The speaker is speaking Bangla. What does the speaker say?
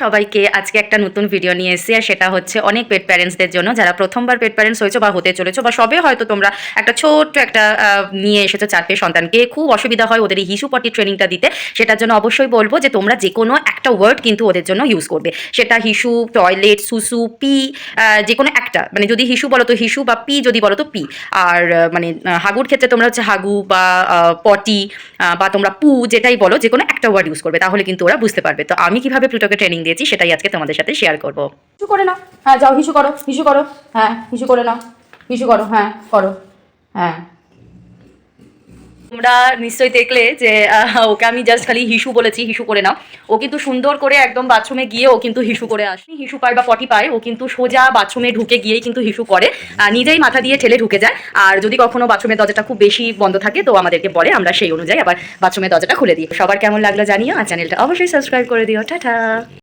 সবাইকে আজকে একটা নতুন ভিডিও নিয়ে এসেছি আর সেটা হচ্ছে অনেক পেট প্যারেন্টসদের জন্য যারা প্রথমবার পেট প্যারেন্টস হয়েছো বা হতে চলেছো বা সবে হয়তো তোমরা একটা ছোট্ট একটা নিয়ে এসেছো 4 সন্তানকে খুব অসুবিধা হয় ওদের এই হিসু পটি ট্রেনিংটা দিতে সেটার জন্য অবশ্যই বলবো যে তোমরা যে কোনো একটা ওয়ার্ড কিন্তু ওদের জন্য ইউজ করবে সেটা হিসু টয়লেট সুসু পি যে কোনো একটা মানে যদি হিসু বলো তো হিসু বা পি যদি বলো তো পি আর মানে হাগুর ক্ষেত্রে তোমরা হচ্ছে হাগু বা পটি বা তোমরা পু যেটাই বলো যে কোনো একটা ওয়ার্ড ইউজ করবে তাহলে কিন্তু ওরা বুঝতে পারবে। তো আমি কিভাবে প্লুটোকে ট্রেনিং দিয়েছি সেটাই আজকে তোমাদের সাথে শেয়ার করবো। হিসু করে নাও, হ্যাঁ যাও হিসু করো, হ্যাঁ হিসু করে নাও, হিসু করো, হ্যাঁ করো, হ্যাঁ। তোমরা নিশ্চয়ই দেখলে যে ওকে আমি জাস্ট খালি হিসু বলেছি হিসু করে নাও, ও কিন্তু সুন্দর করে একদম বাথরুমে গিয়ে ও কিন্তু হিসু করে আসে। হিসু পায় বা পটি পায় ও কিন্তু সোজা বাথরুমে ঢুকে গিয়েই কিন্তু হিসু করে, নিজেই মাথা দিয়ে ঠেলে ঢুকে যায়। আর যদি কখনো বাথরুমের দরজাটা খুব বেশি বন্ধ থাকে তো আমাদেরকে বলে, আমরা সেই অনুযায়ী আবার বাথরুমের দরজাটা খুলে দিই। সবার কেমন লাগলো জানিও আর চ্যানেলটা অবশ্যই সাবস্ক্রাইব করে দিও। টাটা।